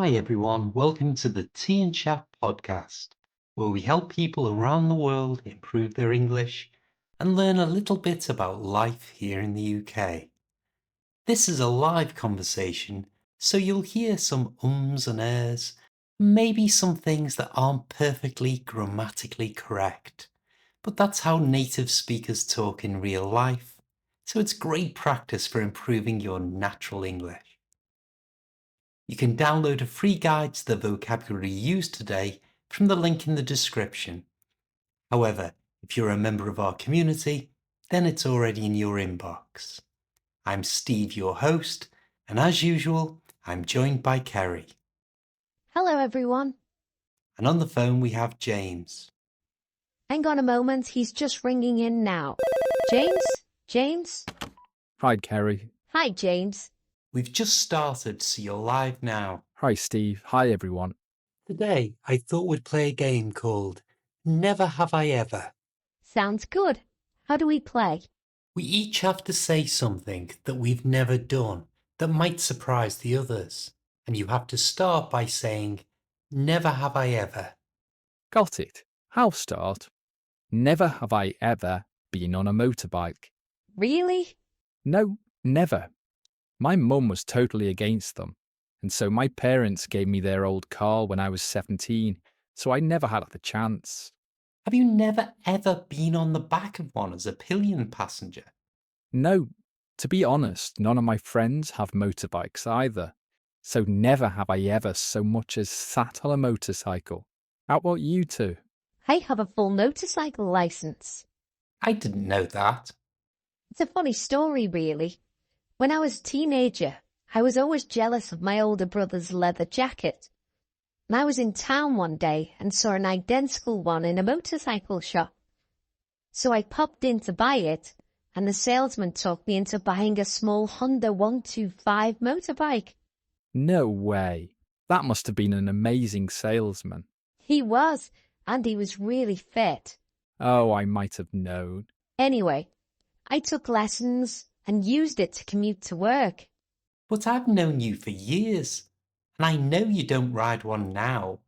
Hi everyone, welcome to the Tea and Chat podcast, where we help people around the world improve their English and learn a little bit about life here in the UK. This is a live conversation, so you'll hear some ums and ers, maybe some things that aren't perfectly grammatically correct. But that's how native speakers talk in real life, so it's great practice for improving your natural English. You can download a free guide to the vocabulary used today from the link in the description. However, if you're a member of our community, then it's already in your inbox. I'm Steve, your host, and as usual, I'm joined by Kerry. Hello, everyone. And on the phone we have James. Hang on a moment, he's just ringing in now. James? Hi, Kerry. Hi, James. We've just started, so you're live now. Hi, Steve. Hi, everyone. Today, I thought we'd play a game called Never Have I Ever. Sounds good. How do we play? We each have to say something that we've never done that might surprise the others. And you have to start by saying, Never have I ever. Got it. I'll start. Never have I ever been on a motorbike. Really? No, never. My mum was totally against them, and so my parents gave me their old car when I was 17, so I never had the chance. Have you never ever been on the back of one as a pillion passenger? No, to be honest, none of my friends have motorbikes either, so never have I ever so much as sat on a motorcycle. How about you two? I have a full motorcycle license. I didn't know that. It's a funny story, really. When I was a teenager, I was always jealous of my older brother's leather jacket. And I was in town one day and saw an identical one in a motorcycle shop. So I popped in to buy it, and the salesman talked me into buying a small Honda 125 motorbike. No way. That must have been an amazing salesman. He was, and he was really fit. Oh, I might have known. Anyway, I took lessons and used it to commute to work. But I've known you for years, and I know you don't ride one now.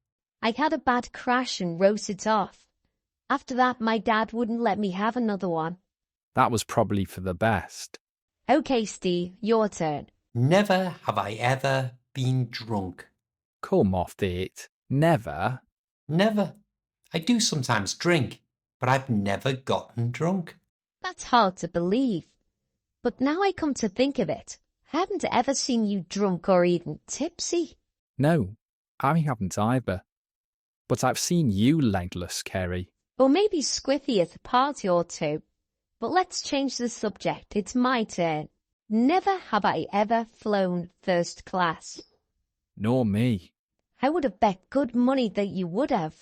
I had a bad crash and wrote it off. After that, my dad wouldn't let me have another one. That was probably for the best. Okay, Steve, your turn. Never have I ever been drunk. Come off it. Never. Never. I do sometimes drink, but I've never gotten drunk. That's hard to believe. But now I come to think of it, I haven't ever seen you drunk or even tipsy. No, I haven't either. But I've seen you legless, Kerry. Or maybe squiffy at a party or two. But let's change the subject. It's my turn. Never have I ever flown first class. Nor me. I would have bet good money that you would have.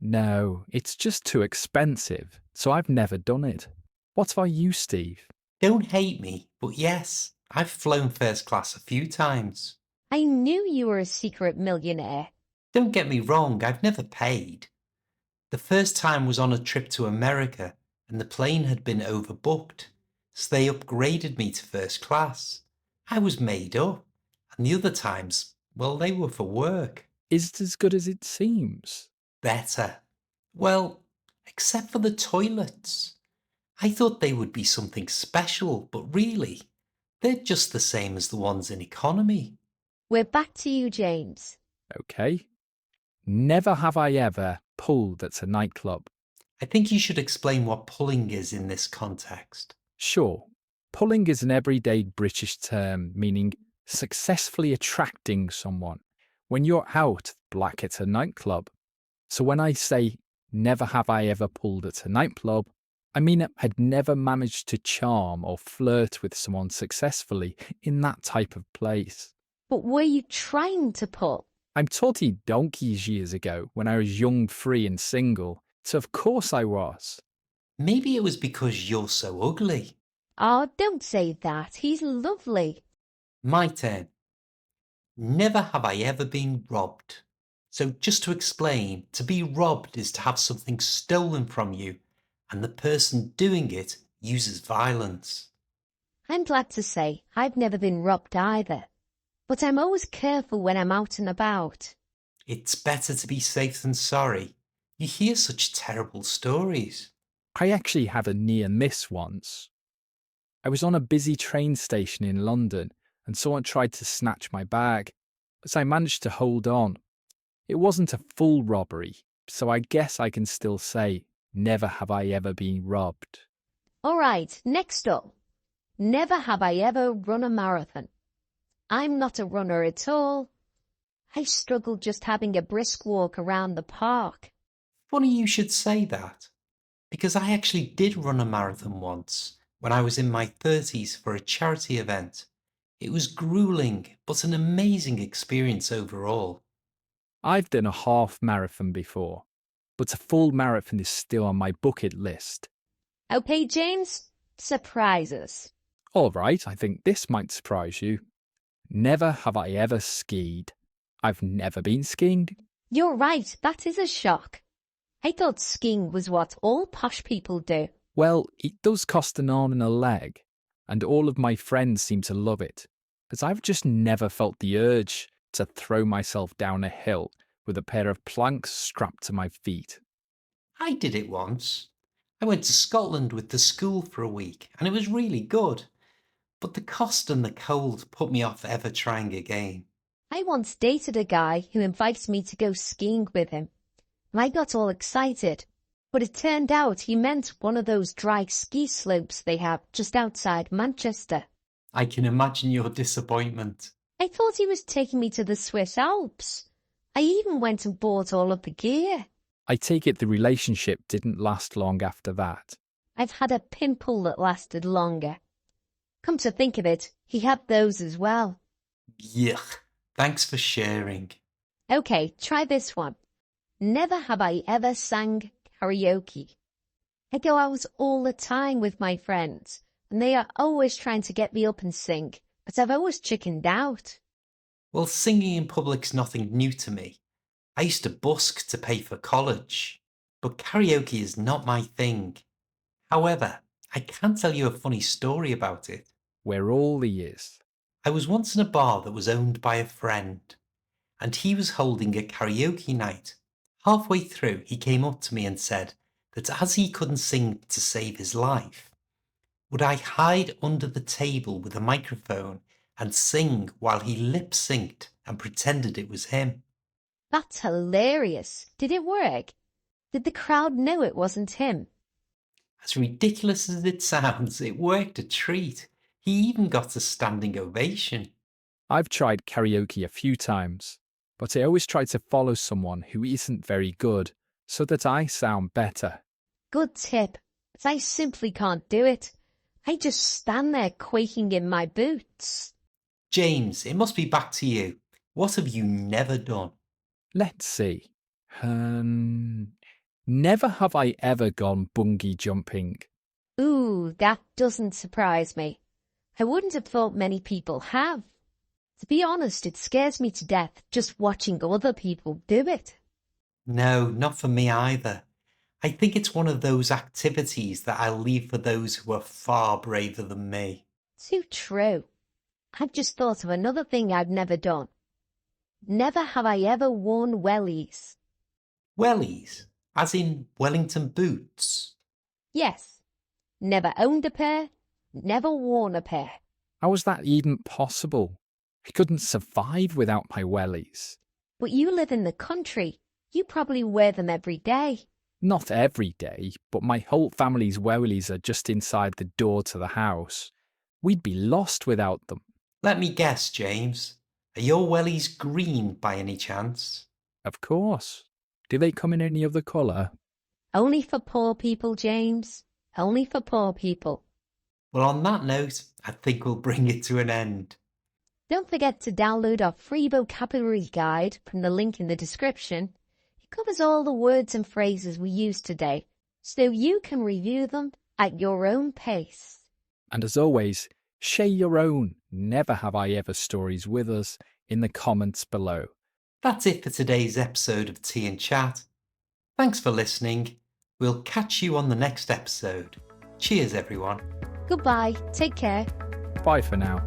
No, it's just too expensive, so I've never done it. What about you, Steve? Don't hate me, but yes, I've flown first class a few times. I knew you were a secret millionaire. Don't get me wrong, I've never paid. The first time was on a trip to America, and the plane had been overbooked, so they upgraded me to first class. I was made up, and the other times, well, they were for work. Is it as good as it seems? Better. Well, except for the toilets. I thought they would be something special, but really, they're just the same as the ones in economy. We're back to you, James. Okay. Never have I ever pulled at a nightclub. I think you should explain what pulling is in this context. Sure, pulling is an everyday British term meaning successfully attracting someone when you're out black at a nightclub. So when I say never have I ever pulled at a nightclub, I mean I had never managed to charm or flirt with someone successfully in that type of place. But were you trying to pull? I'm taughty donkeys years ago when I was young, free and single, so of course I was. Maybe it was because you're so ugly. Oh, don't say that. He's lovely. My turn. Never have I ever been robbed. So just to explain, to be robbed is to have something stolen from you, and the person doing it uses violence. I'm glad to say I've never been robbed either. but I'm always careful when I'm out and about. It's better to be safe than sorry. You hear such terrible stories. I actually had a near miss once. I was on a busy train station in London and someone tried to snatch my bag, but I managed to hold on. It wasn't a full robbery, so I guess I can still say, never have I ever been robbed. All right, next up. Never have I ever run a marathon. I'm not a runner at all. I struggle just having a brisk walk around the park. Funny you should say that, because I actually did run a marathon once when I was in my 30s for a charity event. It was grueling, but an amazing experience overall. I've done a half marathon before, but a full marathon is still on my bucket list. Okay, James, surprise us. All right, I think this might surprise you. Never have I ever skied. I've never been skiing. You're right, that is a shock. I thought skiing was what all posh people do. Well, it does cost an arm and a leg, and all of my friends seem to love it, but I've just never felt the urge to throw myself down a hill with a pair of planks strapped to my feet. I did it once. I went to Scotland with the school for a week and it was really good. But the cost and the cold put me off ever trying again. I once dated a guy who invited me to go skiing with him, and I got all excited. But it turned out he meant one of those dry ski slopes they have just outside Manchester. I can imagine your disappointment. I thought he was taking me to the Swiss Alps. I even went and bought all of the gear. I take it the relationship didn't last long after that. I've had a pimple that lasted longer. Come to think of it, he had those as well. Yuck. Thanks for sharing. Okay, try this one. Never have I ever sang karaoke. I go out all the time with my friends, and they are always trying to get me up and sing, but I've always chickened out. Well, singing in public's nothing new to me. I used to busk to pay for college, but karaoke is not my thing. However, I can tell you a funny story about it. We're all ears. I was once in a bar that was owned by a friend, and he was holding a karaoke night. Halfway through, he came up to me and said that as he couldn't sing to save his life, would I hide under the table with a microphone and sing while he lip-synced and pretended it was him. That's hilarious. Did it work? Did the crowd know it wasn't him? As ridiculous as it sounds, it worked a treat. He even got a standing ovation. I've tried karaoke a few times, but I always try to follow someone who isn't very good so that I sound better. Good tip, but I simply can't do it. I just stand there quaking in my boots. James, it must be back to you. What have you never done? Let's see. Never have I ever gone bungee jumping. Ooh, that doesn't surprise me. I wouldn't have thought many people have. To be honest, it scares me to death just watching other people do it. No, not for me either. I think it's one of those activities that I'll leave for those who are far braver than me. Too true. I've just thought of another thing I've never done. Never have I ever worn wellies. Wellies, as in Wellington boots. Yes. Never owned a pair, never worn a pair. How was that even possible? I couldn't survive without my wellies. But you live in the country. You probably wear them every day. Not every day, but my whole family's wellies are just inside the door to the house. We'd be lost without them. Let me guess, James. Are your wellies green by any chance? Of course. Do they come in any other colour? Only for poor people, James. Only for poor people. Well, on that note, I think we'll bring it to an end. Don't forget to download our free vocabulary guide from the link in the description. It covers all the words and phrases we used today, so you can review them at your own pace. And as always, share your own Never Have I Ever stories with us in the comments below. That's it for today's episode of Tea and Chat. Thanks for listening. We'll catch you on the next episode. Cheers, everyone. Goodbye. Take care. Bye for now.